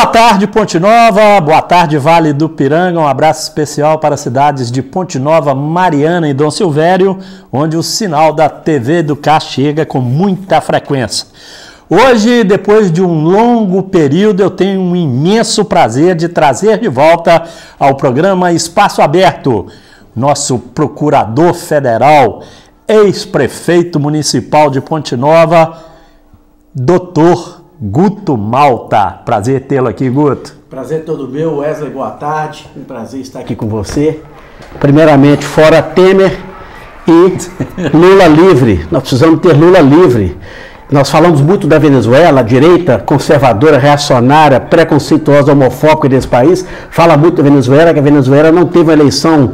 tarde, Ponte Nova, boa tarde, Vale do Piranga, um abraço especial para as cidades de Ponte Nova, Mariana e Dom Silvério, onde o sinal da TV Educar chega com muita frequência. Hoje, depois de um longo período, eu tenho um imenso prazer de trazer de volta ao programa Espaço Aberto, nosso procurador federal, ex-prefeito municipal de Ponte Nova, Dr. Guto Malta. Prazer tê-lo aqui, Guto. Prazer todo meu, Wesley, boa tarde. Um prazer estar aqui com você. Primeiramente, fora Temer e Lula livre. Nós precisamos ter Lula livre. Nós falamos muito da Venezuela, a direita conservadora, reacionária, preconceituosa, homofóbica desse país. Fala muito da Venezuela, que a Venezuela não teve uma eleição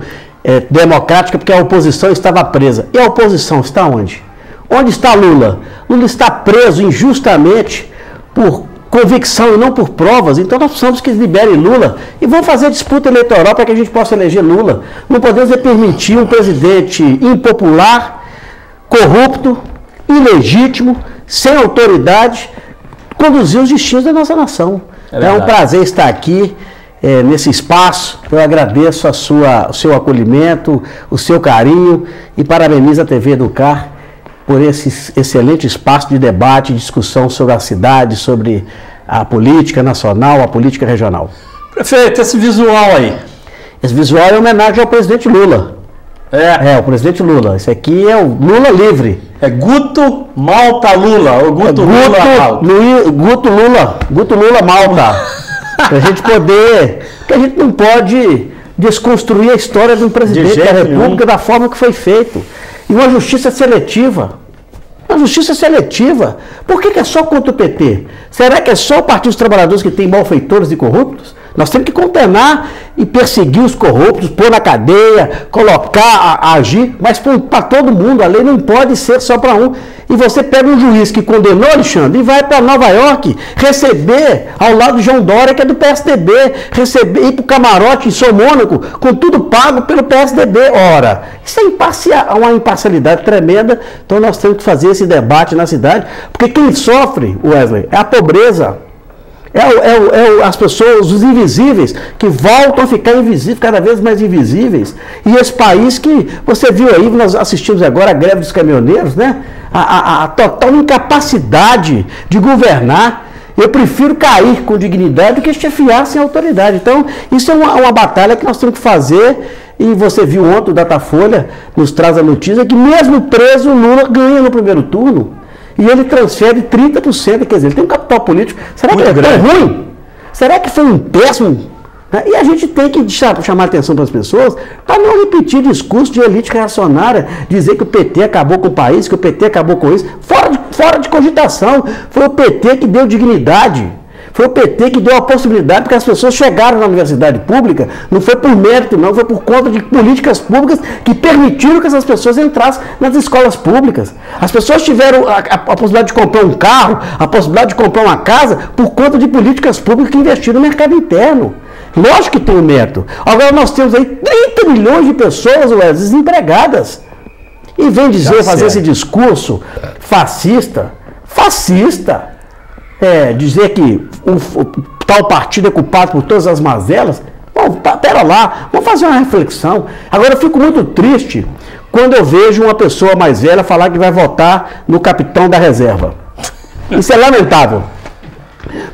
democrática porque a oposição estava presa. E a oposição está onde? Onde está Lula? Lula está preso injustamente por convicção e não por provas. Então nós precisamos que liberem Lula e vão fazer disputa eleitoral para que a gente possa eleger Lula. Não podemos permitir um presidente impopular, corrupto, ilegítimo, sem autoridade, conduzir os destinos da nossa nação. É um prazer estar aqui nesse espaço. Eu agradeço o seu acolhimento, o seu carinho e parabenizo a TV Educar por esse excelente espaço de debate e discussão sobre a cidade, sobre a política nacional, a política regional. Prefeito, esse visual aí? Esse visual é homenagem ao presidente Lula. O presidente Lula. Esse aqui é o Lula livre. É Guto Malta Lula, ou Guto Guto Lula Malta. Para a gente poder... Porque a gente não pode desconstruir a história de um presidente da República da forma que foi feito. E uma justiça seletiva. Uma justiça seletiva. Por que é só contra o PT? Será que é só o Partido dos Trabalhadores que tem malfeitores e corruptos? Nós temos que condenar e perseguir os corruptos, pôr na cadeia, colocar, agir, mas para todo mundo. A lei não pode ser só para um. E você pega um juiz que condenou, Alexandre, e vai para Nova York receber ao lado de João Dória, que é do PSDB, ir para o camarote em São Mônaco, com tudo pago pelo PSDB. Ora, isso é uma imparcialidade tremenda. Então nós temos que fazer esse debate na cidade, porque quem sofre, Wesley, é a pobreza. As pessoas, os invisíveis, que voltam a ficar invisíveis, cada vez mais invisíveis. E esse país que você viu aí, nós assistimos agora a greve dos caminhoneiros, né? A total incapacidade de governar. Eu prefiro cair com dignidade do que chefiar sem autoridade. Então, isso é uma batalha que nós temos que fazer. E você viu ontem, o Datafolha nos traz a notícia que mesmo preso, o Lula ganha no primeiro turno. E ele transfere 30%, quer dizer, ele tem um capital político. Será que ele é tão ruim? Será que foi um péssimo? E a gente tem que chamar a atenção para as pessoas para não repetir discurso de elite reacionária, dizer que o PT acabou com o país, que o PT acabou com isso. Fora de cogitação. Foi o PT que deu dignidade. Foi o PT que deu a possibilidade, porque as pessoas chegaram na universidade pública, não foi por mérito, não, foi por conta de políticas públicas que permitiram que essas pessoas entrassem nas escolas públicas. As pessoas tiveram a possibilidade de comprar um carro, a possibilidade de comprar uma casa, por conta de políticas públicas que investiram no mercado interno. Lógico que tem um mérito. Agora nós temos aí 30 milhões de pessoas, desempregadas. E vem fazer esse discurso fascista. Dizer que o tal partido é culpado por todas as mazelas. Bom, pera lá, vamos fazer uma reflexão. Agora eu fico muito triste quando eu vejo uma pessoa mais velha falar que vai votar no capitão da reserva. Isso é lamentável.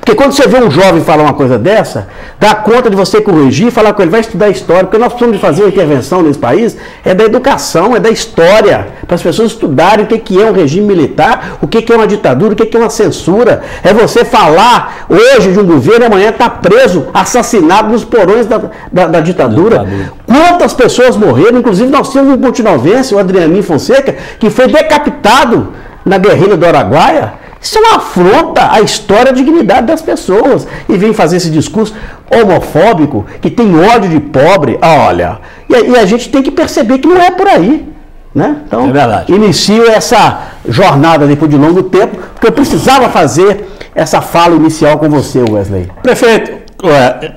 Porque quando você vê um jovem falar uma coisa dessa, dá conta de você corrigir e falar com ele, vai estudar história, porque nós precisamos de fazer uma intervenção nesse país, é da educação, é da história, para as pessoas estudarem o que é um regime militar, o que é uma ditadura, o que é uma censura. É você falar hoje de um governo e amanhã está preso, assassinado nos porões da ditadura. Quantas pessoas morreram, inclusive nós temos um pontinovense, o Adrianinho Fonseca, que foi decapitado na guerrilha do Araguaia. Isso é uma afronta à história e à dignidade das pessoas. E vem fazer esse discurso homofóbico, que tem ódio de pobre. Olha, e a gente tem que perceber que não é por aí. Né? Então, inicio essa jornada depois de longo tempo, porque eu precisava fazer essa fala inicial com você, Wesley.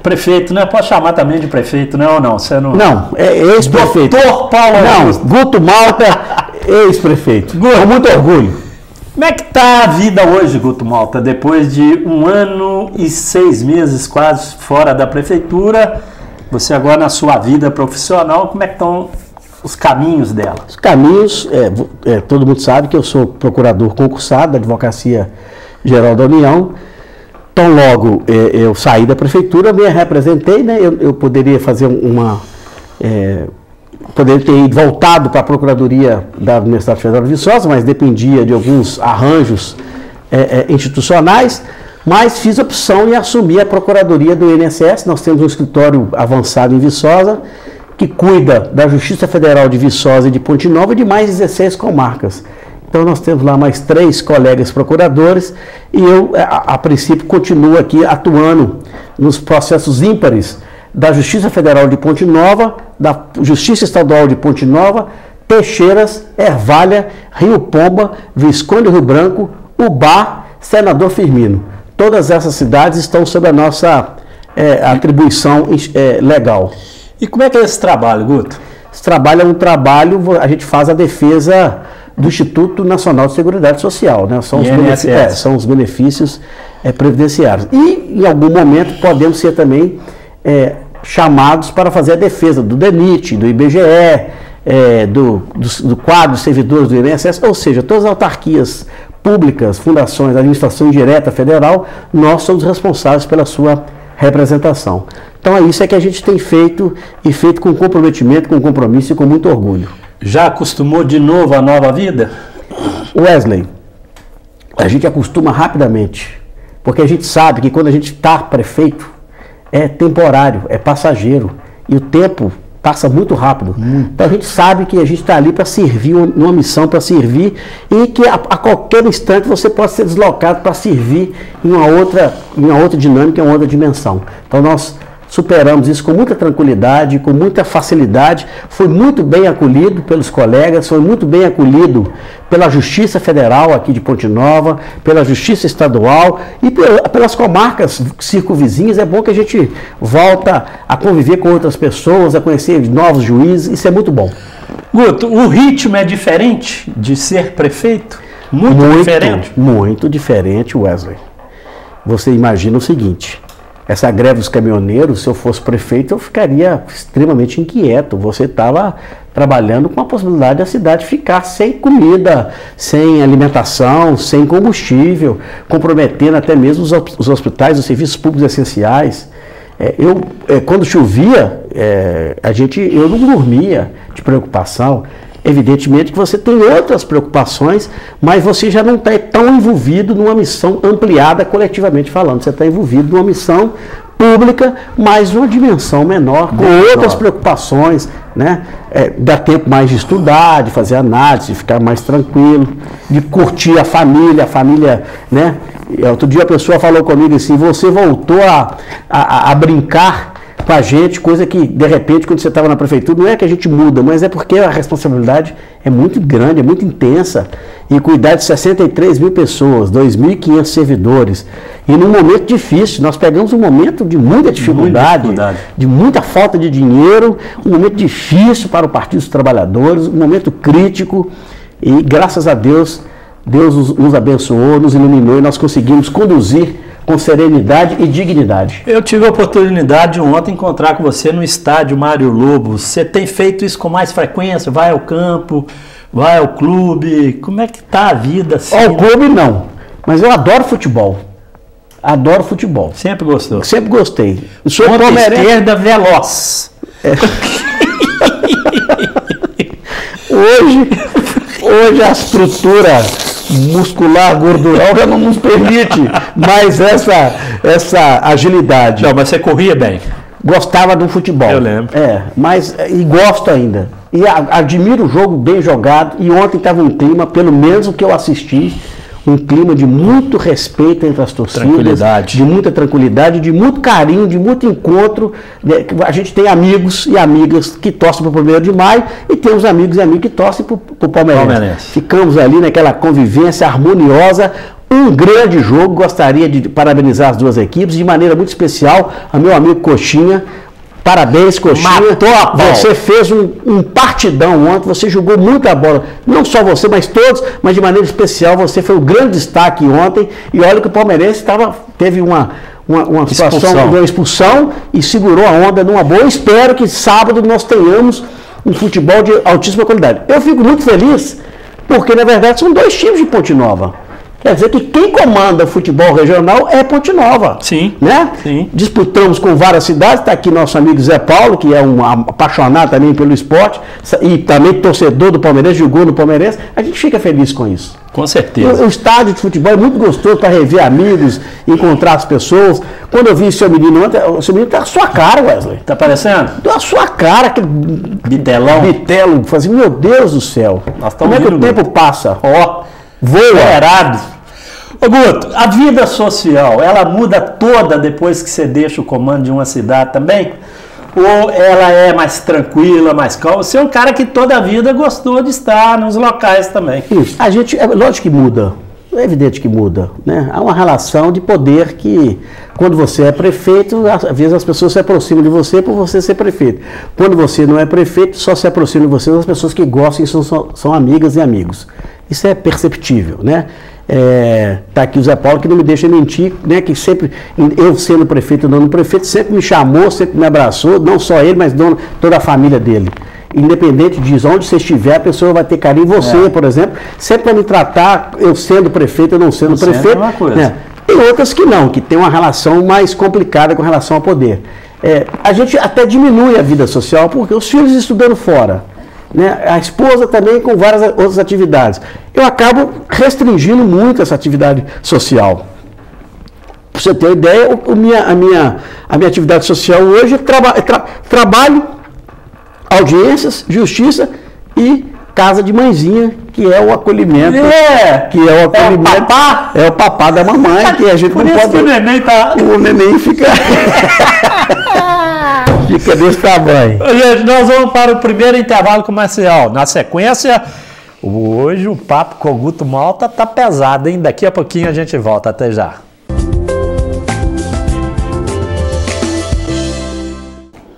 Prefeito, né? Pode chamar também de prefeito, né? Ou não? Você não... Não, é ex-prefeito. Doutor Paulo Augusto. Guto Malta, ex-prefeito. Com muito orgulho. Como é que está a vida hoje, Guto Malta? Depois de 1 ano e 6 meses quase fora da prefeitura, você agora na sua vida profissional, como é que estão os caminhos dela? Os caminhos, todo mundo sabe que eu sou procurador concursado da Advocacia Geral da União. Então logo eu saí da prefeitura, me representei, né? Eu poderia fazer poderia ter voltado para a Procuradoria da Universidade Federal de Viçosa, mas dependia de alguns arranjos institucionais, mas fiz a opção e assumi a Procuradoria do INSS. Nós temos um escritório avançado em Viçosa, que cuida da Justiça Federal de Viçosa e de Ponte Nova e de mais 16 comarcas. Então nós temos lá mais 3 colegas procuradores e eu, a princípio, continuo aqui atuando nos processos ímpares da Justiça Federal de Ponte Nova, da Justiça Estadual de Ponte Nova, Teixeiras, Ervalha, Rio Pomba, Visconde Rio Branco, Ubá, Senador Firmino. Todas essas cidades estão sob a nossa atribuição legal. E como é que é esse trabalho, Guto? Esse trabalho é um trabalho, a gente faz a defesa do Instituto Nacional de Seguridade Social, né? São os benefícios previdenciários. E em algum momento podemos ser também chamados para fazer a defesa do DENIT, do IBGE, do quadro de servidores do INSS, ou seja, todas as autarquias públicas, fundações, administração indireta federal, nós somos responsáveis pela sua representação. Então é isso que a gente tem feito, e feito com comprometimento, com compromisso e com muito orgulho. Já acostumou de novo à nova vida? Wesley, a gente acostuma rapidamente, porque a gente sabe que quando a gente está prefeito, é temporário, é passageiro, e o tempo passa muito rápido. Então a gente sabe que a gente está ali para servir, numa missão para servir, e que a qualquer instante você pode ser deslocado para servir em uma outra dinâmica, em uma outra dimensão. Então nós superamos isso com muita tranquilidade, com muita facilidade. Foi muito bem acolhido pelos colegas, foi muito bem acolhido pela Justiça Federal aqui de Ponte Nova, pela Justiça Estadual e pelas comarcas circunvizinhas. É bom que a gente volta a conviver com outras pessoas, a conhecer novos juízes, isso é muito bom. Guto, o ritmo é diferente de ser prefeito? Muito diferente? Muito diferente, Wesley. Você imagina o seguinte: essa greve dos caminhoneiros, se eu fosse prefeito, eu ficaria extremamente inquieto. Você estava trabalhando com a possibilidade da cidade ficar sem comida, sem alimentação, sem combustível, comprometendo até mesmo os hospitais, os serviços públicos essenciais. Quando chovia, eu não dormia de preocupação. Evidentemente que você tem outras preocupações, mas você já não está tão envolvido numa missão ampliada coletivamente falando. Você está envolvido numa missão pública, mas numa dimensão menor, com outras preocupações, né? Dá tempo mais de estudar, de fazer análise, de ficar mais tranquilo, de curtir a família, né? Outro dia a pessoa falou comigo assim: você voltou a brincar com a gente, coisa que, de repente, quando você estava na prefeitura, não é que a gente muda, mas é porque a responsabilidade é muito grande, é muito intensa. E cuidar de 63 mil pessoas, 2.500 servidores. E num momento difícil, nós pegamos um momento de muita dificuldade, de muita falta de dinheiro, um momento difícil para o Partido dos Trabalhadores, um momento crítico. E, graças a Deus, Deus nos abençoou, nos iluminou e nós conseguimos conduzir com serenidade e dignidade. Eu tive a oportunidade de ontem encontrar com você no estádio Mário Lobo. Você tem feito isso com mais frequência? Vai ao campo, vai ao clube? Como é que está a vida? Assim? Ao clube não, mas eu adoro futebol. Adoro futebol. Sempre gostou? Sempre gostei. Sou palmeirense. Esquerda veloz. Hoje a estrutura muscular, gordural já não nos permite mais essa agilidade. Não, mas você corria bem. Gostava do futebol. Eu lembro. E gosto ainda. E admiro o jogo bem jogado. E ontem estava um clima, pelo menos o que eu assisti, um clima de muito respeito entre as torcidas, de muita tranquilidade, de muito carinho, de muito encontro. A gente tem amigos e amigas que torcem para o 1º de maio e temos amigos e amigas que torcem para o Palmeirense. Ficamos ali naquela convivência harmoniosa. Um grande jogo, gostaria de parabenizar as duas equipes, de maneira muito especial a meu amigo Coxinha, Parabéns, Coxinha. Matou a pau. Você fez um partidão ontem, você jogou muita bola. Não só você, mas todos, mas de maneira especial, você foi o grande destaque ontem. E olha que o palmeirense teve uma situação, uma expulsão e segurou a onda numa boa. Eu espero que sábado nós tenhamos um futebol de altíssima qualidade. Eu fico muito feliz, porque na verdade são 2 times de Ponte Nova. Quer dizer que quem comanda o futebol regional é Ponte Nova. Sim. Né? Sim. Disputamos com várias cidades, está aqui nosso amigo Zé Paulo, que é um apaixonado também pelo esporte, e também torcedor do Palmeirense, jogou no Palmeirense. A gente fica feliz com isso. Com certeza. O estádio de futebol é muito gostoso para rever amigos, encontrar as pessoas. Quando eu vi seu menino ontem, o seu menino tá a sua cara, Wesley. Tá parecendo? A sua cara, aquele bitelo. Assim, meu Deus do céu. Como é que o tempo passa? Ó, voa. Ô Guto, a vida social, ela muda toda depois que você deixa o comando de uma cidade também? Ou ela é mais tranquila, mais calma? Você é um cara que toda a vida gostou de estar nos locais também. Isso. A gente, lógico que muda. É evidente que muda, né? Há uma relação de poder que, quando você é prefeito, às vezes as pessoas se aproximam de você por você ser prefeito. Quando você não é prefeito, só se aproximam de você as pessoas que gostam e são amigas e amigos. Isso é perceptível, né? Tá aqui o Zé Paulo, que não me deixa mentir, né? Que sempre, eu sendo prefeito ou não prefeito, sempre me chamou, sempre me abraçou, não só ele, mas toda a família dele. Independente disso, onde você estiver, a pessoa vai ter carinho. Você, por exemplo, sempre vai me tratar, eu sendo prefeito ou não sendo prefeito. É uma coisa. Né? Tem outras que não, que tem uma relação mais complicada com relação ao poder. A gente até diminui a vida social, porque os filhos estudando fora, né? A esposa também com várias outras atividades. Eu acabo restringindo muito essa atividade social. Para você ter uma ideia, a minha atividade social hoje é trabalho, audiências, justiça e casa de mãezinha, que é o acolhimento. É o papá da mamãe, que a gente não pode. O neném fica desse tamanho. Gente, nós vamos para o primeiro intervalo comercial. Na sequência, hoje o papo com o Guto Malta tá pesado, hein? Daqui a pouquinho a gente volta. Até já.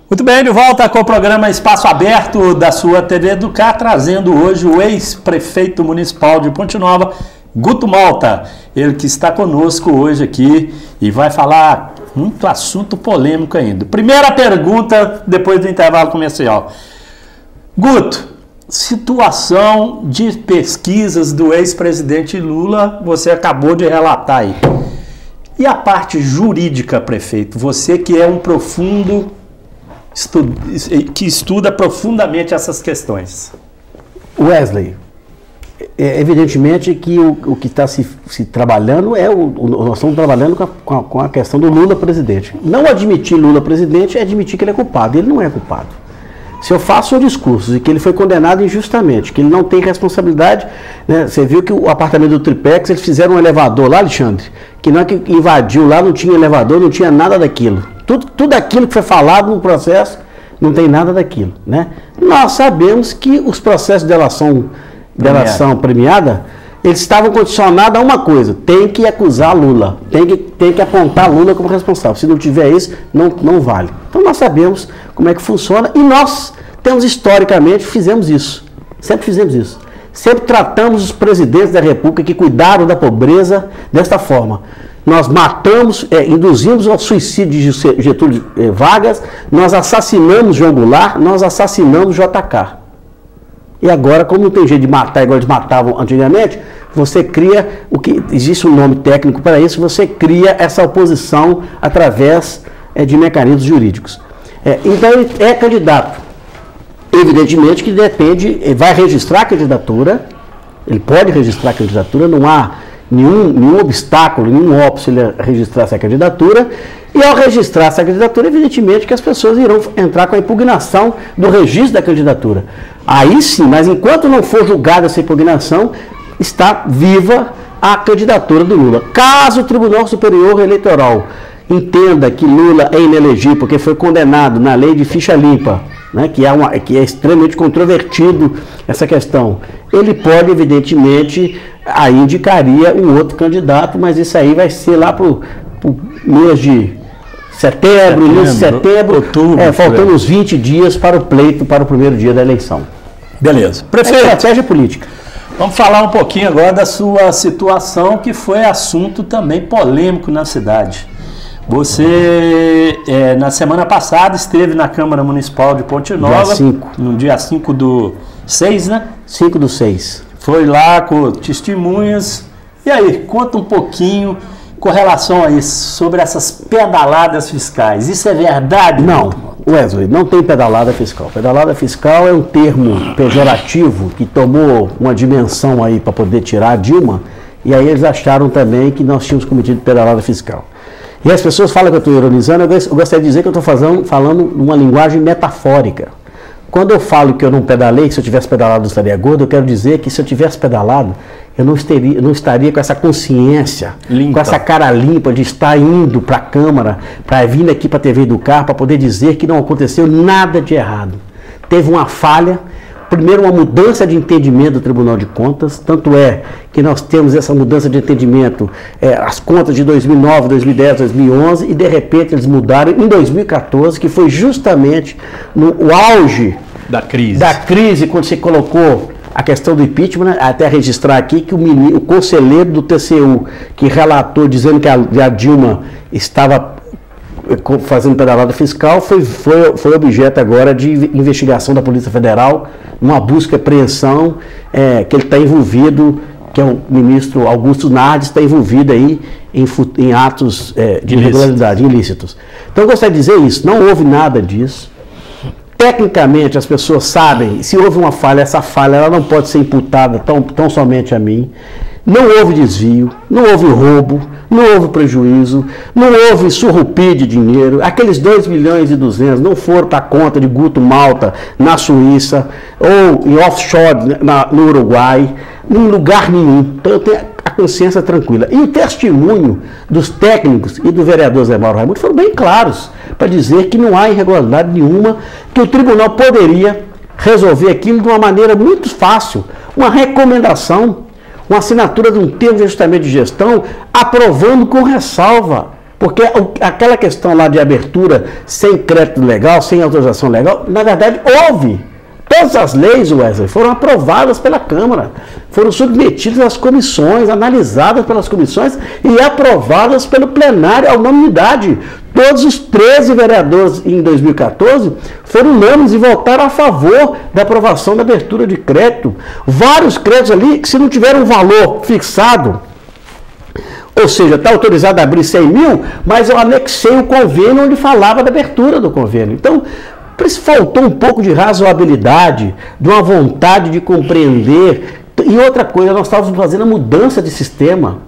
Muito bem, de volta com o programa Espaço Aberto da sua TV Educar, trazendo hoje o ex-prefeito municipal de Ponte Nova, Guto Malta. Ele que está conosco hoje aqui e vai falar muito assunto polêmico ainda. Primeira pergunta, depois do intervalo comercial. Guto, situação de pesquisas do ex-presidente Lula, você acabou de relatar aí. E a parte jurídica, prefeito? Você que é um profundo... que estuda profundamente essas questões. Wesley, evidentemente que o que está se trabalhando nós estamos trabalhando com a questão do Lula presidente. Não admitir Lula presidente é admitir que ele é culpado. Ele não é culpado. Se eu faço um discurso de que ele foi condenado injustamente, que ele não tem responsabilidade, né? Você viu que o apartamento do Tripex, eles fizeram um elevador lá, Alexandre, que não é que invadiu lá, não tinha elevador, não tinha nada daquilo. Tudo aquilo que foi falado no processo, não tem nada daquilo, né? Nós sabemos que os processos de delação premiada, eles estavam condicionados a uma coisa: tem que acusar Lula, tem que apontar Lula como responsável. Se não tiver isso, não vale. Então nós sabemos como é que funciona e nós temos historicamente, fizemos isso, sempre fizemos isso. Sempre tratamos os presidentes da República que cuidaram da pobreza desta forma. Nós matamos, induzimos ao suicídio de Getúlio Vargas, nós assassinamos João Goulart, nós assassinamos JK. E agora, como não tem jeito de matar igual eles matavam antigamente, você cria, existe um nome técnico para isso, você cria essa oposição através de mecanismos jurídicos. Então ele é candidato. Evidentemente que depende, vai registrar a candidatura, ele pode registrar a candidatura, não há nenhum obstáculo, nenhum óbice ele registrar essa candidatura, e ao registrar essa candidatura, evidentemente que as pessoas irão entrar com a impugnação do registro da candidatura. Aí sim, mas enquanto não for julgada essa impugnação, está viva a candidatura do Lula. Caso o Tribunal Superior Eleitoral entenda que Lula é inelegível porque foi condenado na lei de ficha limpa, né, que é extremamente controvertido essa questão, ele pode, evidentemente, aí indicaria um outro candidato, mas isso aí vai ser lá para o mês de início de setembro, outubro, faltando uns 20 dias para o pleito, para o primeiro dia da eleição. Beleza. Prefeito, estratégia política. Vamos falar um pouquinho agora da sua situação, que foi assunto também polêmico na cidade. Você, na semana passada, esteve na Câmara Municipal de Ponte Nova. Dia 5. No dia 5/6, né? 5/6. Foi lá com testemunhas. E aí, conta um pouquinho com relação a isso, sobre essas pedaladas fiscais. Isso é verdade? Não, Wesley, não tem pedalada fiscal. Pedalada fiscal é um termo pejorativo que tomou uma dimensão aí para poder tirar a Dilma, e aí eles acharam também que nós tínhamos cometido pedalada fiscal. E as pessoas falam que eu estou ironizando, eu gostaria de dizer que eu estou falando numa linguagem metafórica. Quando eu falo que eu não pedalei, que se eu tivesse pedalado eu estaria gordo, eu quero dizer que se eu tivesse pedalado, eu não estaria com essa consciência, limpa, com essa cara limpa de estar indo para a Câmara, para vir aqui para a TV Educar, para poder dizer que não aconteceu nada de errado. Teve uma falha, primeiro uma mudança de entendimento do Tribunal de Contas, tanto é que nós temos essa mudança de entendimento, as contas de 2009, 2010, 2011, e de repente eles mudaram em 2014, que foi justamente no auge da crise, quando se colocou a questão do impeachment, né? Até registrar aqui que o conselheiro do TCU, que relatou dizendo que a Dilma estava fazendo pedalada fiscal, foi objeto agora de investigação da Polícia Federal, uma busca e apreensão, que ele está envolvido, que é o ministro Augusto Nardes, está envolvido aí em atos de irregularidade, ilícitos. Então eu gostaria de dizer isso, não houve nada disso. Tecnicamente, as pessoas sabem, se houve uma falha, essa falha ela não pode ser imputada tão somente a mim. Não houve desvio, não houve roubo, não houve prejuízo, não houve surrupi de dinheiro. Aqueles 2,2 milhões não foram para a conta de Guto Malta na Suíça ou em offshore no Uruguai, em lugar nenhum. Então eu tenho a consciência tranquila. E o testemunho dos técnicos e do vereador Zé Mauro Raimundo foram bem claros para dizer que não há irregularidade nenhuma, que o tribunal poderia resolver aquilo de uma maneira muito fácil, uma recomendação, uma assinatura de um termo de ajustamento de gestão, aprovando com ressalva. Porque aquela questão lá de abertura sem crédito legal, sem autorização legal, na verdade houve. Todas as leis, Wesley, foram aprovadas pela Câmara, foram submetidas às comissões, analisadas pelas comissões e aprovadas pelo plenário à unanimidade. Todos os 13 vereadores em 2014 foram unânimes e votaram a favor da aprovação da abertura de crédito. Vários créditos ali que, se não tiver um valor fixado, ou seja, está autorizado a abrir 100 mil, mas eu anexei o convênio onde falava da abertura do convênio. Então, faltou um pouco de razoabilidade, de uma vontade de compreender. E outra coisa, nós estávamos fazendo a mudança de sistema.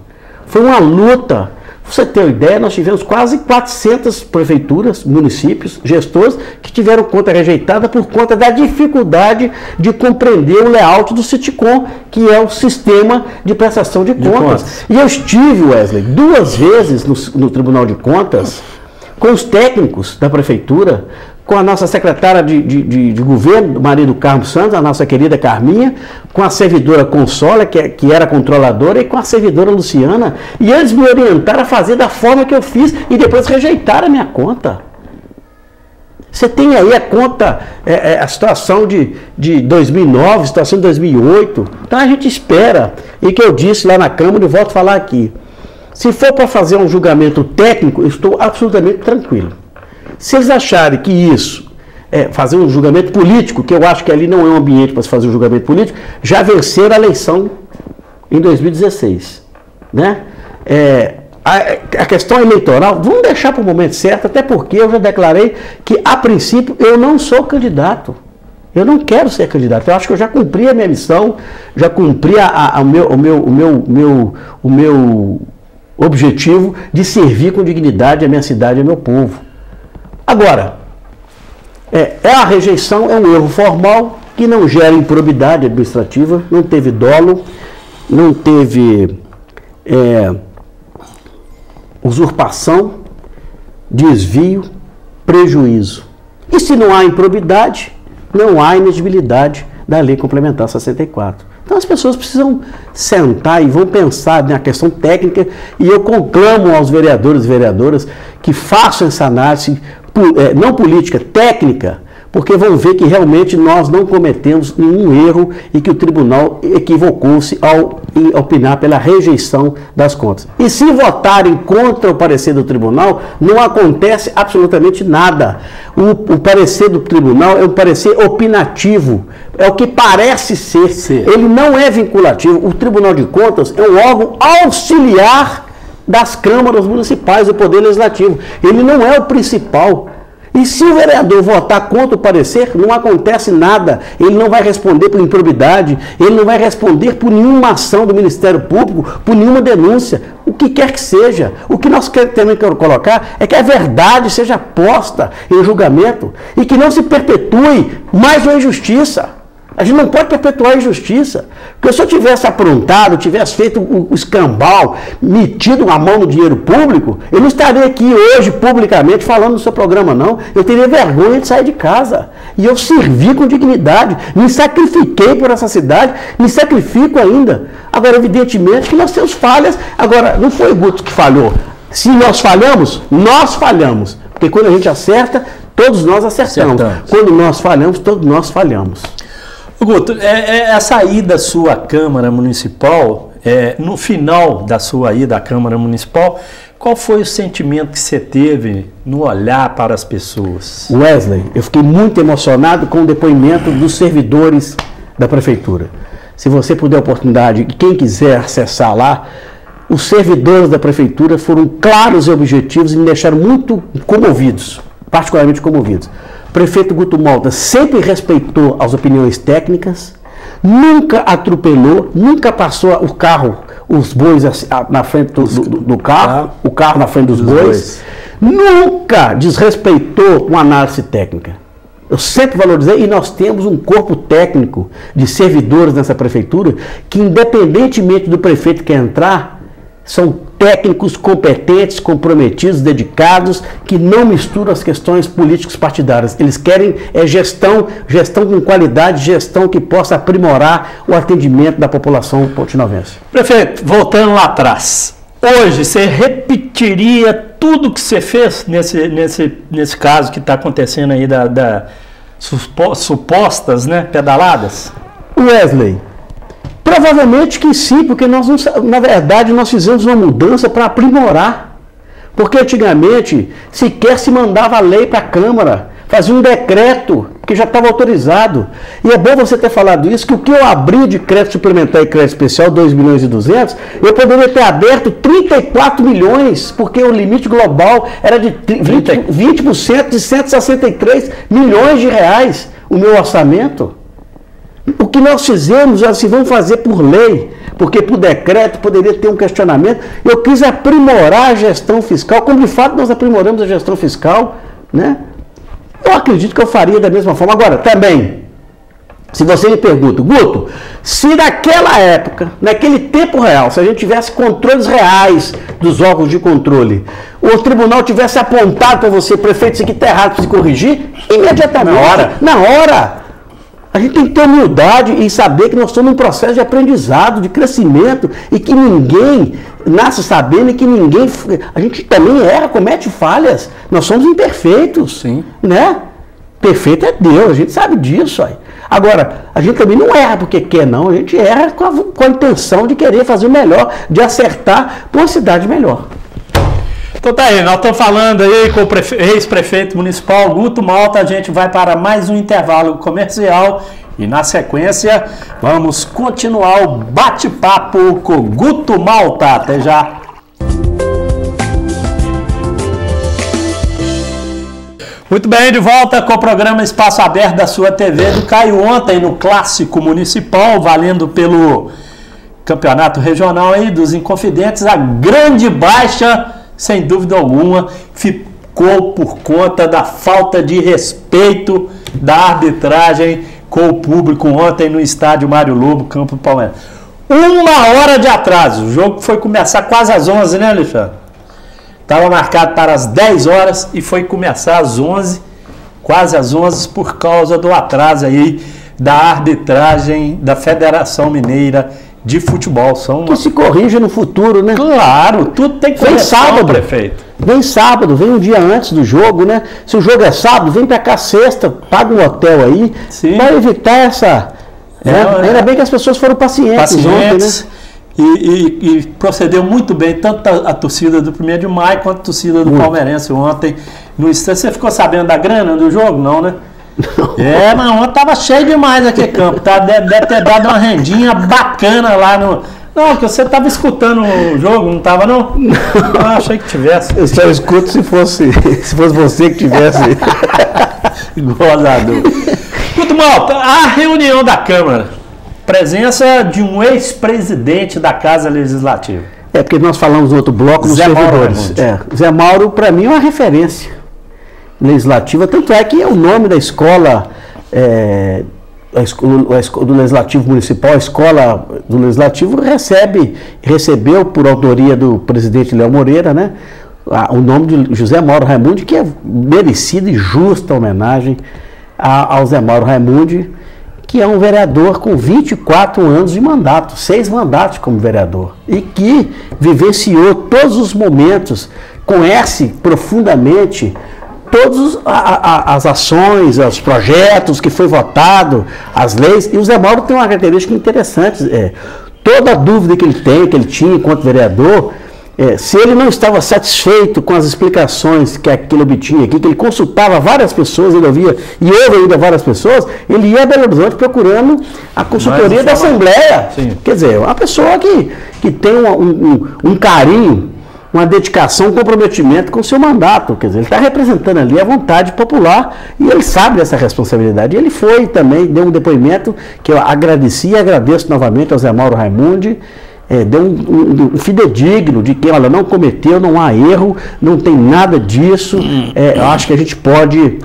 Foi uma luta. Pra você ter uma ideia, nós tivemos quase 400 prefeituras, municípios, gestores, que tiveram conta rejeitada por conta da dificuldade de compreender o layout do Citicom, que é o sistema de prestação de contas. E eu estive, Wesley, 2 vezes no Tribunal de Contas, com os técnicos da prefeitura, com a nossa secretária de governo, Maria do Carmo Santos, a nossa querida Carminha, com a servidora Consola, que era controladora, e com a servidora Luciana, e eles me orientaram a fazer da forma que eu fiz, e depois rejeitaram a minha conta. Você tem aí a conta, a situação de 2009, situação de 2008, então a gente espera, e que eu disse lá na Câmara, e volto a falar aqui, se for para fazer um julgamento técnico, eu estou absolutamente tranquilo. Se eles acharem que isso fazer um julgamento político, que eu acho que ali não é um ambiente para se fazer um julgamento político, já venceram a eleição em 2016. Né? A questão eleitoral, vamos deixar para o momento certo, até porque eu já declarei que, a princípio, eu não sou candidato. Eu não quero ser candidato. Eu acho que eu já cumpri a minha missão, já cumpri o meu objetivo de servir com dignidade a minha cidade e ao meu povo. Agora, a rejeição é um erro formal que não gera improbidade administrativa, não teve dolo, não teve usurpação, desvio, prejuízo. E se não há improbidade, não há inexigibilidade da Lei Complementar 64. Então as pessoas precisam sentar e vão pensar na questão técnica, e eu conclamo aos vereadores e vereadoras que façam essa análise, não política, técnica, porque vão ver que realmente nós não cometemos nenhum erro e que o tribunal equivocou-se ao opinar pela rejeição das contas. E se votarem contra o parecer do tribunal, não acontece absolutamente nada. O parecer do tribunal é um parecer opinativo, é o que parece ser. Sim. Ele não é vinculativo. O Tribunal de Contas é um órgão auxiliar das câmaras municipais do Poder Legislativo. Ele não é o principal. E se o vereador votar contra o parecer, não acontece nada. Ele não vai responder por improbidade, ele não vai responder por nenhuma ação do Ministério Público, por nenhuma denúncia, o que quer que seja. O que nós temos que colocar é que a verdade seja posta em julgamento e que não se perpetue mais uma injustiça. A gente não pode perpetuar a injustiça. Porque se eu tivesse aprontado, tivesse feito o escambau, metido a mão no dinheiro público, eu não estaria aqui hoje publicamente falando no seu programa, não. Eu teria vergonha de sair de casa. E eu servi com dignidade, me sacrifiquei por essa cidade, me sacrifico ainda. Agora, evidentemente que nós temos falhas. Agora, não foi o Guto que falhou. Se nós falhamos, nós falhamos. Porque quando a gente acerta, todos nós acertamos. Quando nós falhamos, todos nós falhamos. Guto, essa ida à sua Câmara Municipal, no final da sua ida à Câmara Municipal, qual foi o sentimento que você teve no olhar para as pessoas? Wesley, eu fiquei muito emocionado com o depoimento dos servidores da Prefeitura. Se você puder a oportunidade, quem quiser acessar lá, os servidores da Prefeitura foram claros e objetivos e me deixaram muito comovidos, particularmente comovidos. O prefeito Guto Malta sempre respeitou as opiniões técnicas, nunca atropelou, nunca passou o carro, os bois na frente do carro, o carro na frente dos bois, nunca desrespeitou uma análise técnica. Eu sempre valorizei, e nós temos um corpo técnico de servidores nessa prefeitura que, independentemente do prefeito que entrar, são técnicos competentes, comprometidos, dedicados, que não misturam as questões políticos partidárias. Eles querem gestão com qualidade, gestão que possa aprimorar o atendimento da população potinovense. Prefeito, voltando lá atrás, hoje você repetiria tudo que você fez nesse caso que está acontecendo aí supostas, né, pedaladas? Wesley, provavelmente que sim, porque na verdade nós fizemos uma mudança para aprimorar. Porque antigamente sequer se mandava a lei para a Câmara, fazia um decreto que já estava autorizado. E é bom você ter falado isso, que o que eu abri de crédito suplementar e crédito especial, 2 milhões e 200, eu poderia ter aberto 34 milhões, porque o limite global era de 20% de 163 milhões de reais, o meu orçamento. O que nós fizemos, assim, vamos fazer por lei, porque por decreto poderia ter um questionamento. Eu quis aprimorar a gestão fiscal, como de fato nós aprimoramos a gestão fiscal, né? Eu acredito que eu faria da mesma forma. Agora, também, se você me pergunta, Guto, se naquela época, naquele tempo real, se a gente tivesse controles reais dos órgãos de controle, o tribunal tivesse apontado para você, prefeito, isso aqui está errado, para se corrigir, imediatamente, na hora. A gente tem que ter humildade e saber que nós estamos num processo de aprendizado, de crescimento, e que ninguém nasce sabendo e que ninguém... A gente também erra, comete falhas. Nós somos imperfeitos. Sim. Né? Perfeito é Deus, a gente sabe disso. Aí. Agora, a gente também não erra porque quer, não. A gente erra com a intenção de querer fazer o melhor, de acertar para uma cidade melhor. Então tá aí, nós estamos falando aí com o ex-prefeito municipal Guto Malta. A gente vai para mais um intervalo comercial e na sequência vamos continuar o bate-papo com Guto Malta. Até já! Muito bem, de volta com o programa Espaço Aberto da sua TV. Do Caiu ontem no Clássico Municipal, valendo pelo Campeonato Regional aí dos Inconfidentes, a grande baixa, sem dúvida alguma, ficou por conta da falta de respeito da arbitragem com o público ontem no estádio Mário Lobo, Campo Palmeiras. 1 hora de atraso, o jogo foi começar quase às 11, né, Alexandre? Estava marcado para as 10 horas e foi começar às 11, quase às 11, por causa do atraso aí da arbitragem da Federação Mineira de Futebol. Que se corrija no futuro, né? Claro, tudo tem que foi sábado, prefeito. Vem sábado, vem um dia antes do jogo, né? Se o jogo é sábado, vem pra cá sexta, paga um hotel aí, para evitar essa... Ainda bem que as pessoas foram pacientes ontem, né? E procedeu muito bem, tanto a torcida do 1º de maio quanto a torcida do Palmeirense ontem. No instante, você ficou sabendo da grana do jogo? Não, né? Não. Mas ontem tava cheio demais aquele campo, tá? Deve ter dado uma rendinha bacana lá no... Não, porque você tava escutando o jogo, não tava não? Eu achei que tivesse. Eu só escuto se fosse você que tivesse. Gozador. Muito mal, a reunião da Câmara. Presença de um ex-presidente da Casa Legislativa. Porque nós falamos no outro bloco nos servidores. Zé Mauro, para mim, é uma referência legislativa, tanto é que é o nome da escola, do Legislativo Municipal, a escola do Legislativo recebeu por autoria do presidente Léo Moreira, né, o nome de José Mauro Raimundi, que é merecida e justa homenagem ao Zé Mauro Raimundi, que é um vereador com 24 anos de mandato, 6 mandatos como vereador, e que vivenciou todos os momentos, conhece profundamente todas as ações, os projetos que foi votado, as leis, e o Zé Mauro tem uma característica interessante, toda a dúvida que ele tinha enquanto vereador, se ele não estava satisfeito com as explicações que ele obtinha aqui, que ele consultava várias pessoas, ele ouvia, e ouve ainda várias pessoas, ele ia a Belo Horizonte procurando a consultoria da Assembleia. Sim. Quer dizer, uma pessoa que tem um carinho, uma dedicação, um comprometimento com o seu mandato. Quer dizer, ele está representando ali a vontade popular e ele sabe dessa responsabilidade. Ele foi também, deu um depoimento que eu agradeci e agradeço novamente ao Zé Mauro Raimundi, deu um fidedigno de que ela não cometeu, não há erro, não tem nada disso. Eu acho que a gente pode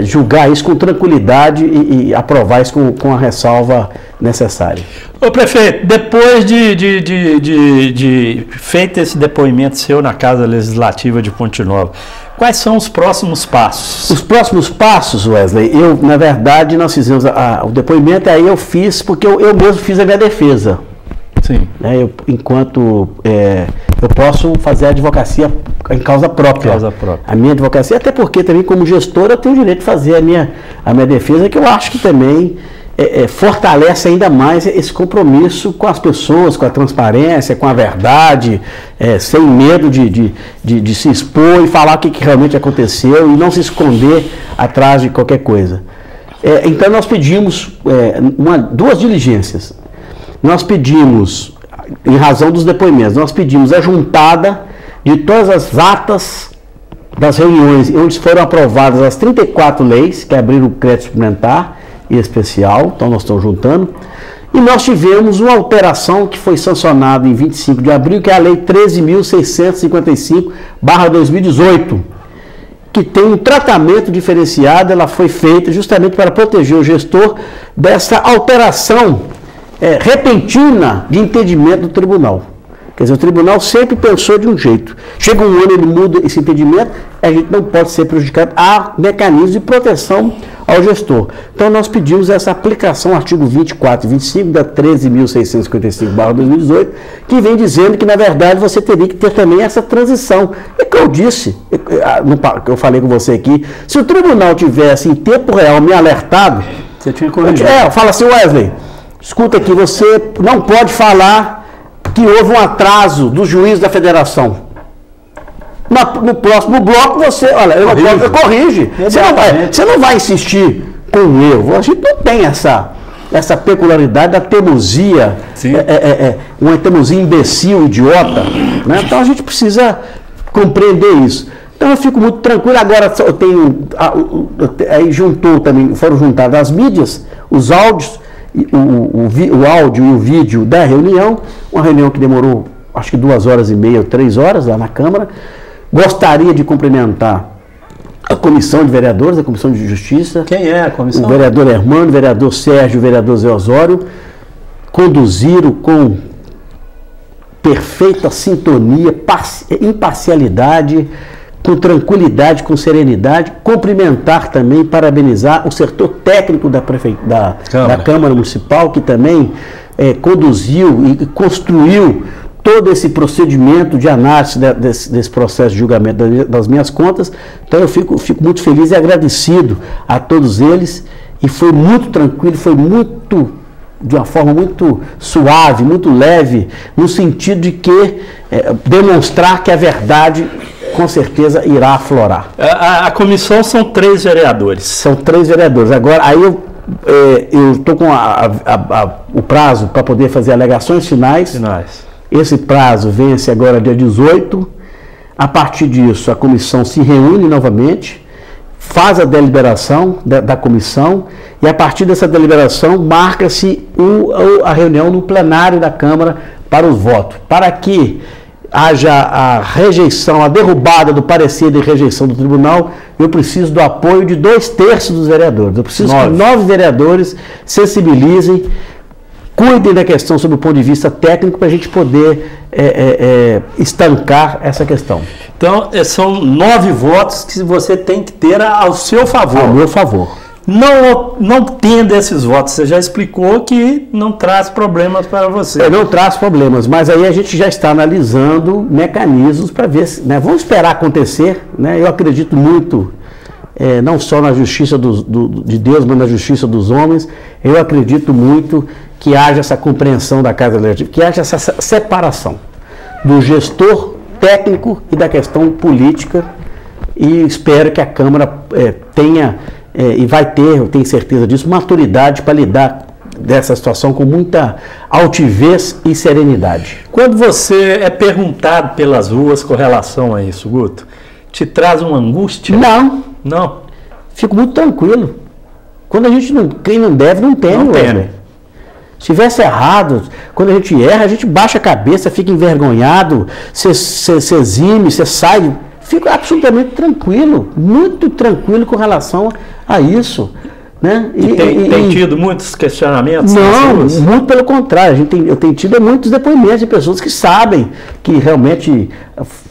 julgar isso com tranquilidade e aprovar isso com a ressalva necessária. Ô prefeito, depois de feito esse depoimento seu na Casa Legislativa de Ponte Nova, quais são os próximos passos? Os próximos passos, Wesley, na verdade, nós fizemos o depoimento, aí eu fiz, porque eu mesmo fiz a minha defesa. Sim. Eu posso fazer a advocacia em causa própria. A minha advocacia, até porque também como gestor eu tenho o direito de fazer a minha defesa, que eu acho que também fortalece ainda mais esse compromisso com as pessoas, com a transparência, com a verdade, sem medo de se expor e falar o que realmente aconteceu e não se esconder atrás de qualquer coisa. Então nós pedimos duas diligências. Nós pedimos, em razão dos depoimentos, nós pedimos a juntada de todas as atas das reuniões onde foram aprovadas as 34 leis que abriram o crédito suplementar e especial, então nós estamos juntando, e nós tivemos uma alteração que foi sancionada em 25 de abril, que é a Lei 13.655/2018, que tem um tratamento diferenciado. Ela foi feita justamente para proteger o gestor dessa alteração repentina de entendimento do tribunal. Quer dizer, o tribunal sempre pensou de um jeito. Chega um ano, ele muda esse entendimento, a gente não pode ser prejudicado. Há mecanismos de proteção ao gestor. Então, nós pedimos essa aplicação, artigo 24 e 25 da 13.655/2018, que vem dizendo que, na verdade, você teria que ter também essa transição. É que eu disse, eu falei com você aqui, se o tribunal tivesse em tempo real me alertado, você tinha corrigido. Eu falo assim, Wesley, escuta aqui, você não pode falar que houve um atraso do juiz da federação. No próximo bloco você, olha, eu corrige. Você não vai insistir com o erro. A gente não tem essa peculiaridade da teimosia, uma teimosia imbecil, idiota. Né? Então a gente precisa compreender isso. Então eu fico muito tranquilo. Agora eu tenho, aí foram juntadas as mídias, os áudios, o áudio e o vídeo da reunião, uma reunião que demorou acho que 2h30 ou 3 horas lá na Câmara. Gostaria de cumprimentar a comissão de vereadores, a comissão de justiça. Quem é a comissão? O vereador Hermano, o vereador Sérgio, o vereador Zé Osório, conduziram com perfeita sintonia, imparcialidade, com tranquilidade, com serenidade. Cumprimentar também, parabenizar o setor técnico da Câmara Municipal, que também conduziu e construiu todo esse procedimento de análise desse processo de julgamento das minhas contas. Então eu fico muito feliz e agradecido a todos eles, e foi muito tranquilo, de uma forma muito suave, muito leve, no sentido de que demonstrar que a verdade com certeza irá aflorar. A comissão são 3 vereadores. São 3 vereadores. Agora, aí eu estou com o prazo para poder fazer alegações finais. Esse prazo vence agora dia 18. A partir disso, a comissão se reúne novamente, faz a deliberação da comissão, e a partir dessa deliberação marca-se a reunião no plenário da Câmara para os votos, para que haja a rejeição, a derrubada do parecer de rejeição do tribunal. Eu preciso do apoio de 2/3 dos vereadores. Eu preciso que 9 vereadores sensibilizem, cuidem da questão sob o ponto de vista técnico, para a gente poder estancar essa questão. Então, são 9 votos que você tem que ter ao seu favor. Ao meu favor. Não tendo esses votos, você já explicou que não traz problemas para você. Não traz problemas, mas aí a gente já está analisando mecanismos para ver, né? Vamos esperar acontecer, né? Eu acredito muito, não só na justiça de Deus, mas na justiça dos homens. Eu acredito muito que haja essa compreensão da Casa Legislativa, que haja essa separação do gestor técnico e da questão política, e espero que a Câmara tenha, e vai ter, eu tenho certeza disso, maturidade para lidar dessa situação com muita altivez e serenidade. Quando você é perguntado pelas ruas com relação a isso, Guto, te traz uma angústia? Não. Fico muito tranquilo. Quando a gente quem não deve, não teme. Se tivesse errado, quando a gente erra, a gente baixa a cabeça, fica envergonhado, você exime, você sai. Fico absolutamente tranquilo, muito tranquilo com relação a isso. Né? Tem tido muitos questionamentos? Não, muito pelo contrário. Eu tenho tido muitos depoimentos de pessoas que sabem que realmente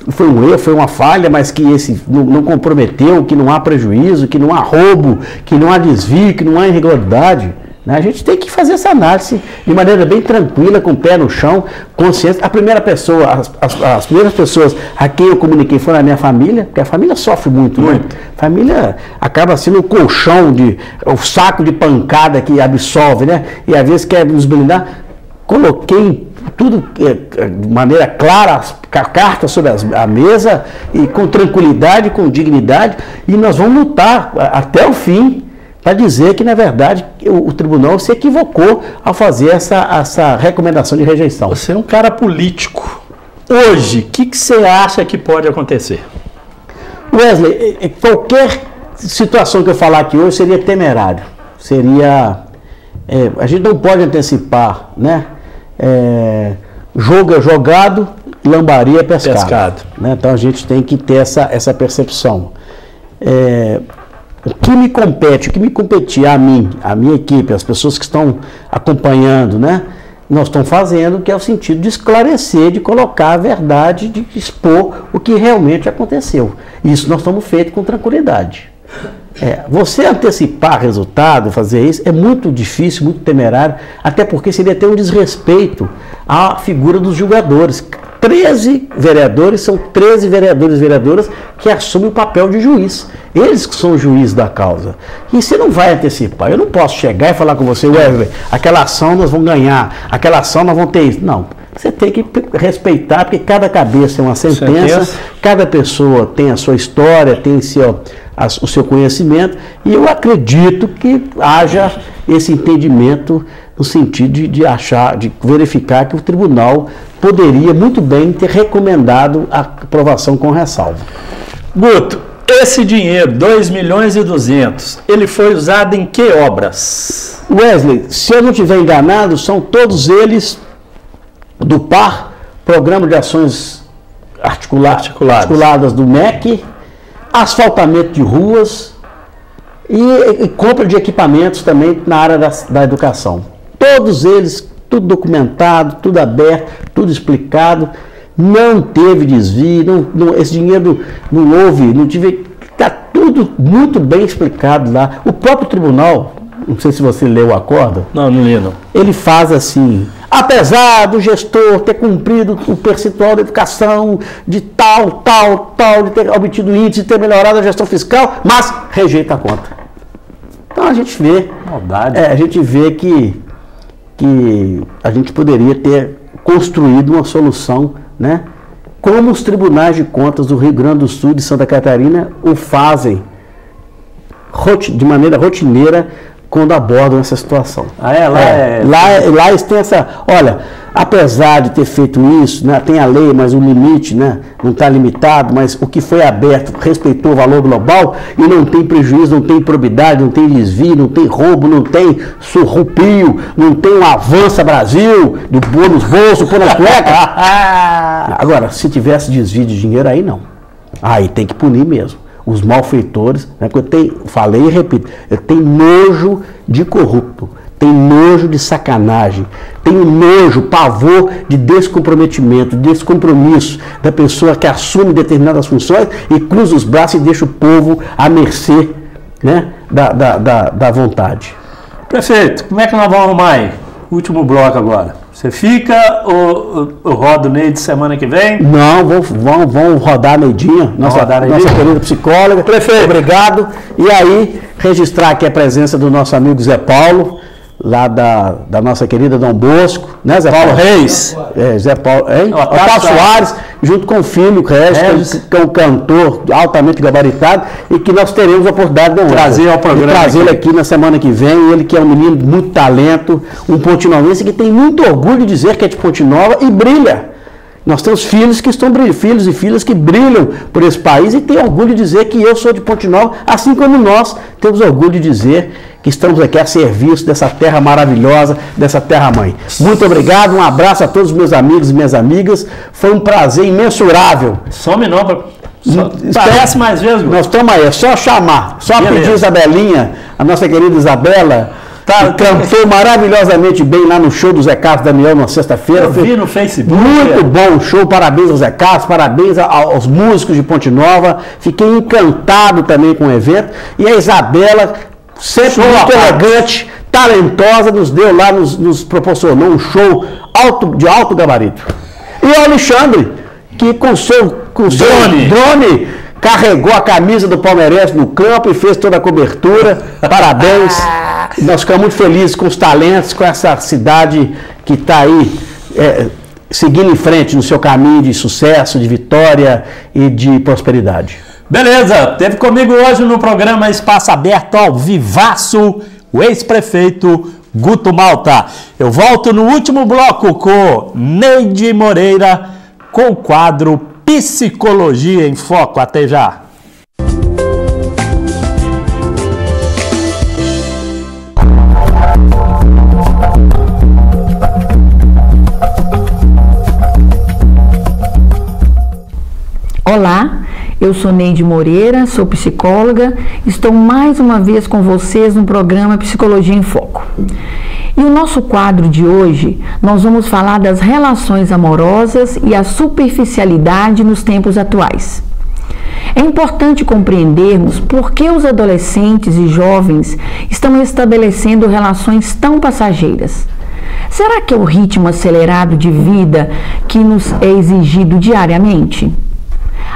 foi um erro, foi uma falha, mas que esse não comprometeu, que não há prejuízo, que não há roubo, que não há desvio, que não há irregularidade. A gente tem que fazer essa análise de maneira bem tranquila, com o pé no chão, consciência. A primeira pessoa, as primeiras pessoas a quem eu comuniquei foram a minha família, porque a família sofre muito. Né? A família acaba sendo o colchão, o saco de pancada que absolve, né? E às vezes quer nos blindar. Coloquei tudo de maneira clara, cartas sobre a mesa, e com tranquilidade, com dignidade, e nós vamos lutar até o fim, para dizer que, na verdade, o tribunal se equivocou ao fazer essa recomendação de rejeição. Você é um cara político. Hoje, o que você acha que pode acontecer? Wesley, qualquer situação que eu falar aqui hoje seria temerário. A gente não pode antecipar, né? Jogo é jogado, lambaria é pescado. Né? Então a gente tem que ter essa percepção. O que me compete, o que me competia a mim, a minha equipe, as pessoas que estão acompanhando, né? Nós estamos fazendo, que é o sentido de esclarecer, de colocar a verdade, de expor o que realmente aconteceu. Isso nós estamos feitos com tranquilidade. Você antecipar resultado, fazer isso, é muito difícil, muito temerário, até porque seria ter um desrespeito à figura dos julgadores. 13 vereadores, são 13 vereadores e vereadoras que assumem o papel de juiz. Eles que são os juízes da causa. E você não vai antecipar. Eu não posso chegar e falar com você, Wesley, aquela ação nós vamos ganhar, aquela ação nós vamos ter isso. Não. Você tem que respeitar, porque cada cabeça é uma sentença, cada pessoa tem a sua história, tem o seu conhecimento, e eu acredito que haja esse entendimento no sentido de verificar que o tribunal poderia muito bem ter recomendado a aprovação com ressalva. Guto, esse dinheiro, 2.200.000, ele foi usado em que obras? Wesley, se eu não estiver enganado, são todos eles do PAR, Programa de Ações Articuladas do MEC, asfaltamento de ruas e compra de equipamentos também na área da educação. Todos eles, tudo documentado, tudo aberto, tudo explicado, não teve desvio, esse dinheiro não houve, está tudo muito bem explicado lá. O próprio tribunal, não sei se você leu o acordo. Não li não. Ele faz assim, apesar do gestor ter cumprido o percentual de educação de tal, de ter obtido índice, de ter melhorado a gestão fiscal, mas rejeita a conta. Então a gente vê, a gente vê que a gente poderia ter construído uma solução, né? Como os tribunais de contas do Rio Grande do Sul e de Santa Catarina o fazem de maneira rotineira quando abordam essa situação. Lá eles têm essa... Olha, apesar de ter feito isso, né, tem a lei, mas o limite, né, não está limitado, mas o que foi aberto respeitou o valor global e não tem prejuízo, não tem improbidade, não tem desvio, não tem roubo, não tem surrupio, não tem um avança Brasil, do pôr nos bolsos, pôr na cueca. Agora, se tivesse desvio de dinheiro, aí não. Aí tem que punir mesmo. Os malfeitores, né, que falei e repito, eu tenho nojo de corrupto, tenho nojo de sacanagem, tenho nojo, pavor de descomprometimento, descompromisso da pessoa que assume determinadas funções e cruza os braços e deixa o povo à mercê, né, da vontade. Prefeito, como é que nós vamos arrumar aí? Último bloco agora. Você fica ou roda o Neide semana que vem? Não, vamos rodar a Neidinha, nossa querida psicóloga. Prefeito, obrigado. E aí, registrar aqui a presença do nosso amigo Zé Paulo, lá da nossa querida Dom Bosco, né, Zé Paulo Reis? Zé Paulo, hein? Otávio Soares, junto com o filho Regis, que é um cantor altamente gabaritado e que nós teremos a oportunidade de trazer ao programa. Trazer aqui na semana que vem. Ele que é um menino de muito talento, um pontinhovense que tem muito orgulho de dizer que é de Ponte Nova e brilha. Nós temos filhos e filhas que brilham por esse país e têm orgulho de dizer que eu sou de Ponte Nova, assim como nós temos orgulho de dizer que estamos aqui a serviço dessa terra maravilhosa, dessa terra-mãe. Muito obrigado, um abraço a todos os meus amigos e minhas amigas. Foi um prazer imensurável. Some não, parece mais vezes. Nós estamos aí, é só chamar, só pedir a Isabelinha, a nossa querida Isabela. Cantou maravilhosamente bem lá no show do Zé Carlos Daniel na sexta-feira. Eu vi no Facebook. Muito bom o show, parabéns ao Zé Carlos, parabéns aos músicos de Ponte Nova. Fiquei encantado também com o evento. E a Isabela, sempre muito elegante, talentosa, nos deu lá, nos proporcionou um show de alto gabarito. E o Alexandre, que com seu drone carregou a camisa do palmeirense no campo e fez toda a cobertura. Parabéns. Nós ficamos muito felizes com os talentos, com essa cidade que está aí seguindo em frente no seu caminho de sucesso, de vitória e de prosperidade. Beleza, teve comigo hoje no programa Espaço Aberto ao vivaço o ex-prefeito Guto Malta. Eu volto no último bloco com Neide Moreira com o quadro Psicologia em Foco. Até já. Olá, eu sou Neide Moreira, sou psicóloga, estou mais uma vez com vocês no programa Psicologia em Foco. E o nosso quadro de hoje, nós vamos falar das relações amorosas e a superficialidade nos tempos atuais. É importante compreendermos por que os adolescentes e jovens estão estabelecendo relações tão passageiras. Será que é o ritmo acelerado de vida que nos é exigido diariamente?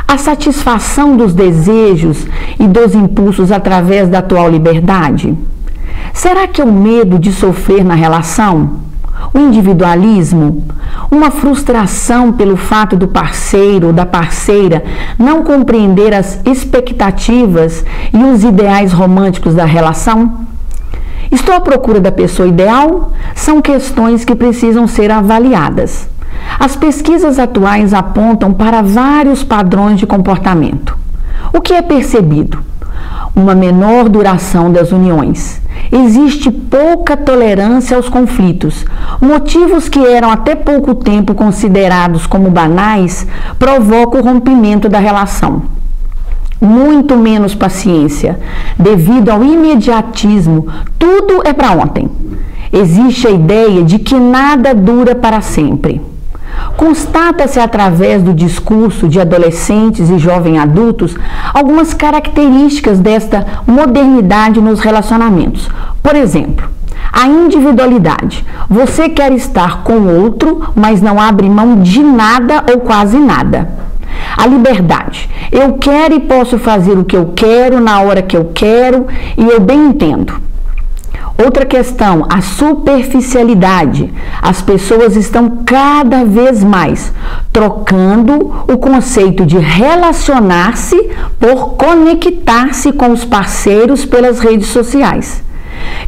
A satisfação dos desejos e dos impulsos através da atual liberdade? Será que é o medo de sofrer na relação? O individualismo? Uma frustração pelo fato do parceiro ou da parceira não compreender as expectativas e os ideais românticos da relação? Estou à procura da pessoa ideal? São questões que precisam ser avaliadas. As pesquisas atuais apontam para vários padrões de comportamento. O que é percebido? Uma menor duração das uniões. Existe pouca tolerância aos conflitos. Motivos que eram até pouco tempo considerados como banais provocam o rompimento da relação. Muito menos paciência, devido ao imediatismo, tudo é para ontem. Existe a ideia de que nada dura para sempre. Constata-se através do discurso de adolescentes e jovens adultos algumas características desta modernidade nos relacionamentos. Por exemplo, A individualidade. Você quer estar com o outro, mas não abre mão de nada ou quase nada. A liberdade. Eu quero e posso fazer o que eu quero, na hora que eu quero, e eu bem entendo. Outra questão, a superficialidade. As pessoas estão cada vez mais trocando o conceito de relacionar-se por conectar-se com os parceiros pelas redes sociais.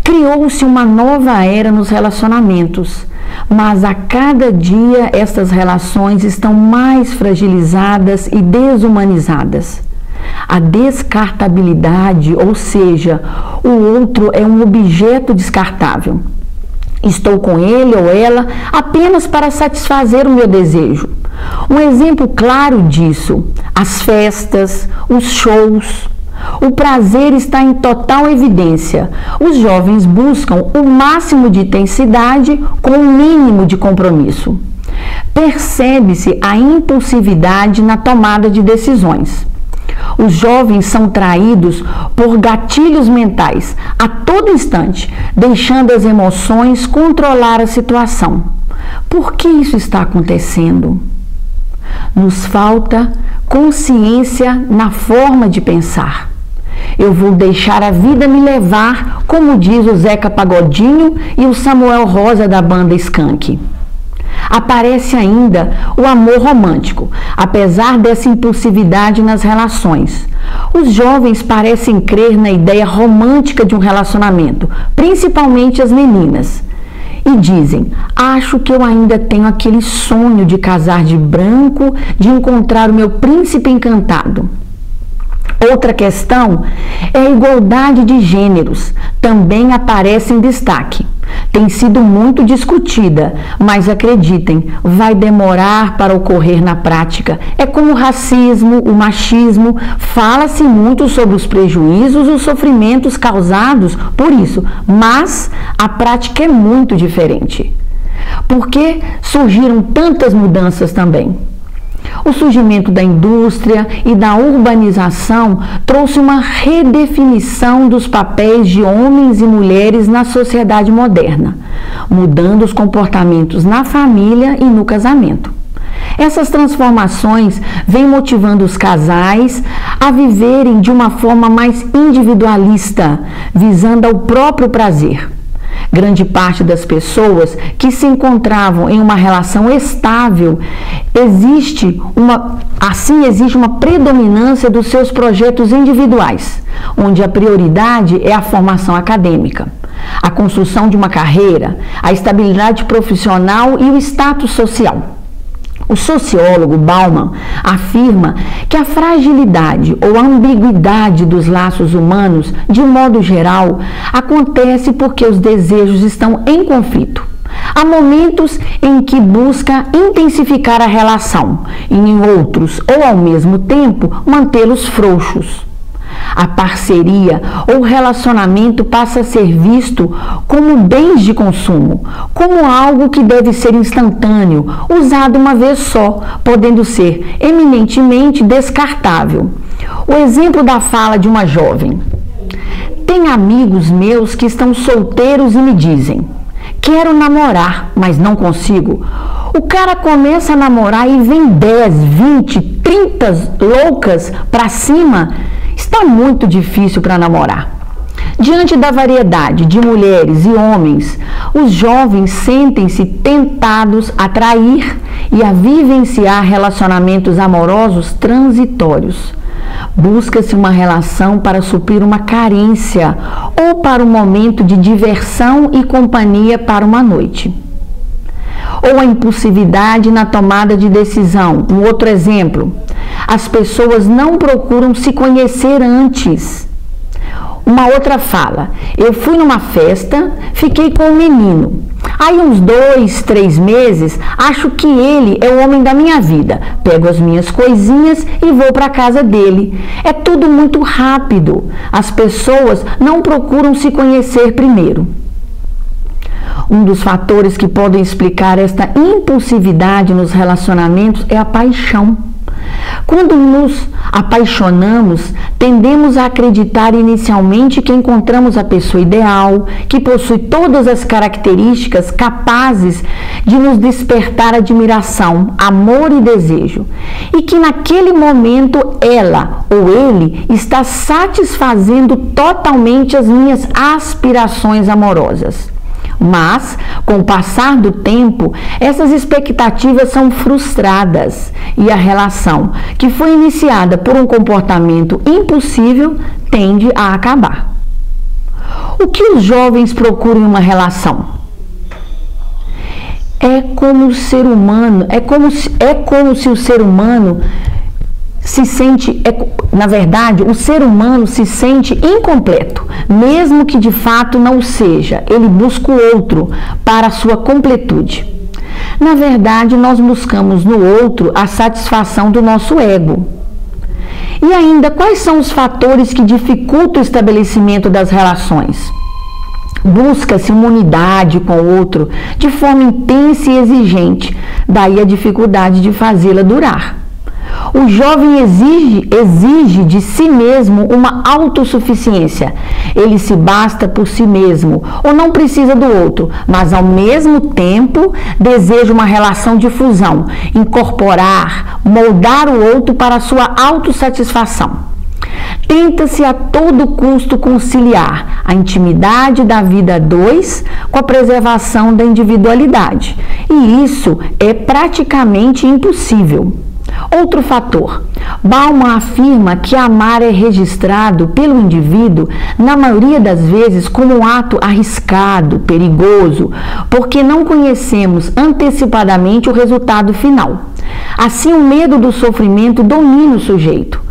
Criou-se uma nova era nos relacionamentos, mas a cada dia essas relações estão mais fragilizadas e desumanizadas. A descartabilidade, ou seja, o outro é um objeto descartável. Estou com ele ou ela apenas para satisfazer o meu desejo. Um exemplo claro disso, as festas, os shows. O prazer está em total evidência. Os jovens buscam o máximo de intensidade com o mínimo de compromisso. Percebe-se a impulsividade na tomada de decisões. Os jovens são traídos por gatilhos mentais a todo instante, deixando as emoções controlar a situação. Por que isso está acontecendo? Nos falta consciência na forma de pensar. Eu vou deixar a vida me levar, como diz o Zeca Pagodinho e o Samuel Rosa da banda Skank. Aparece ainda o amor romântico, apesar dessa impulsividade nas relações. Os jovens parecem crer na ideia romântica de um relacionamento, principalmente as meninas. E dizem, acho que eu ainda tenho aquele sonho de casar de branco, de encontrar o meu príncipe encantado. Outra questão é a igualdade de gêneros, também aparece em destaque. Tem sido muito discutida, mas acreditem, vai demorar para ocorrer na prática. É como o racismo, o machismo, fala-se muito sobre os prejuízos e os sofrimentos causados por isso, mas a prática é muito diferente. Por que surgiram tantas mudanças também? O surgimento da indústria e da urbanização trouxe uma redefinição dos papéis de homens e mulheres na sociedade moderna, mudando os comportamentos na família e no casamento. Essas transformações vêm motivando os casais a viverem de uma forma mais individualista, visando ao próprio prazer. Grande parte das pessoas que se encontravam em uma relação estável, existe uma predominância dos seus projetos individuais, onde a prioridade é a formação acadêmica, a construção de uma carreira, a estabilidade profissional e o status social. O sociólogo Bauman afirma que a fragilidade ou a ambiguidade dos laços humanos, de modo geral, acontece porque os desejos estão em conflito. Há momentos em que busca intensificar a relação e em outros, ou ao mesmo tempo, mantê-los frouxos. A parceria ou relacionamento passa a ser visto como bens de consumo, como algo que deve ser instantâneo, usado uma vez só, podendo ser eminentemente descartável. O exemplo da fala de uma jovem. Tem amigos meus que estão solteiros e me dizem, quero namorar, mas não consigo. O cara começa a namorar e vem 10, 20, 30 loucas pra cima. Está muito difícil para namorar. Diante da variedade de mulheres e homens, os jovens sentem-se tentados a trair e a vivenciar relacionamentos amorosos transitórios. Busca-se uma relação para suprir uma carência ou para um momento de diversão e companhia para uma noite. Ou a impulsividade na tomada de decisão. Um outro exemplo, as pessoas não procuram se conhecer antes. Uma outra fala, eu fui numa festa, fiquei com um menino. Aí uns 2, 3 meses, acho que ele é o homem da minha vida. Pego as minhas coisinhas e vou para a casa dele. É tudo muito rápido. As pessoas não procuram se conhecer primeiro. Um dos fatores que podem explicar esta impulsividade nos relacionamentos é a paixão. Quando nos apaixonamos, tendemos a acreditar inicialmente que encontramos a pessoa ideal, que possui todas as características capazes de nos despertar admiração, amor e desejo, e que naquele momento ela ou ele está satisfazendo totalmente as minhas aspirações amorosas. Mas, com o passar do tempo, essas expectativas são frustradas e a relação, que foi iniciada por um comportamento impossível, tende a acabar. O que os jovens procuram em uma relação? É como o ser humano se sente, na verdade, o ser humano se sente incompleto, mesmo que de fato não seja. Ele busca o outro para a sua completude. Na verdade, nós buscamos no outro a satisfação do nosso ego. E ainda, quais são os fatores que dificultam o estabelecimento das relações? Busca-se uma unidade com o outro de forma intensa e exigente, daí a dificuldade de fazê-la durar. O jovem exige de si mesmo uma autossuficiência. Ele se basta por si mesmo ou não precisa do outro, mas ao mesmo tempo deseja uma relação de fusão, incorporar, moldar o outro para a sua autossatisfação. Tenta-se a todo custo conciliar a intimidade da vida a dois com a preservação da individualidade, e isso é praticamente impossível. Outro fator. Bauman afirma que amar é registrado pelo indivíduo, na maioria das vezes, como um ato arriscado, perigoso, porque não conhecemos antecipadamente o resultado final. Assim, o medo do sofrimento domina o sujeito.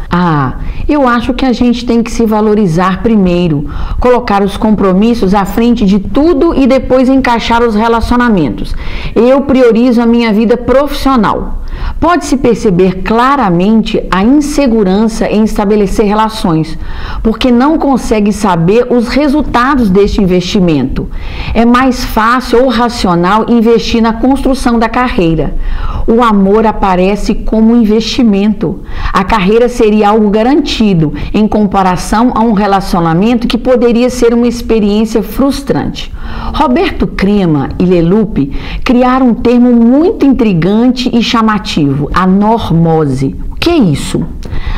Eu acho que a gente tem que se valorizar primeiro, colocar os compromissos à frente de tudo e depois encaixar os relacionamentos. Eu priorizo a minha vida profissional. Pode-se perceber claramente a insegurança em estabelecer relações, porque não consegue saber os resultados deste investimento. É mais fácil ou racional investir na construção da carreira. O amor aparece como investimento. A carreira seria algo garantido em comparação a um relacionamento que poderia ser uma experiência frustrante. Roberto Crema e Leloup criaram um termo muito intrigante e chamativo: a normose. O que é isso?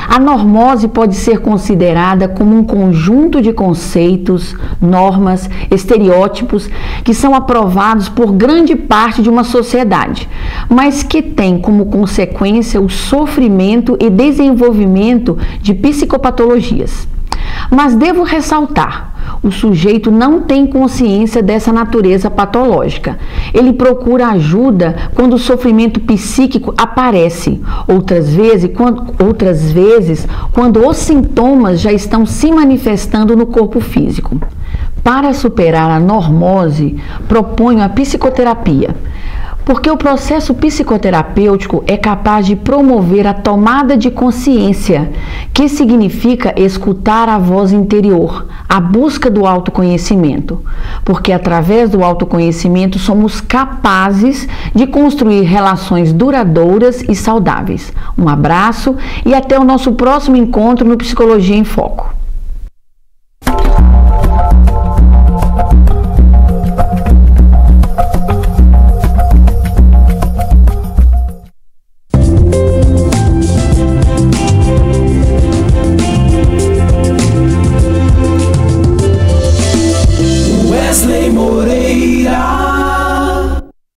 A normose pode ser considerada como um conjunto de conceitos, normas, estereótipos que são aprovados por grande parte de uma sociedade, mas que tem como consequência o sofrimento e desenvolvimento de psicopatologias. Mas devo ressaltar, o sujeito não tem consciência dessa natureza patológica. Ele procura ajuda quando o sofrimento psíquico aparece, outras vezes quando os sintomas já estão se manifestando no corpo físico. Para superar a normose, proponho a psicoterapia, porque o processo psicoterapêutico é capaz de promover a tomada de consciência, que significa escutar a voz interior, a busca do autoconhecimento, porque através do autoconhecimento somos capazes de construir relações duradouras e saudáveis. Um abraço e até o nosso próximo encontro no Psicologia em Foco.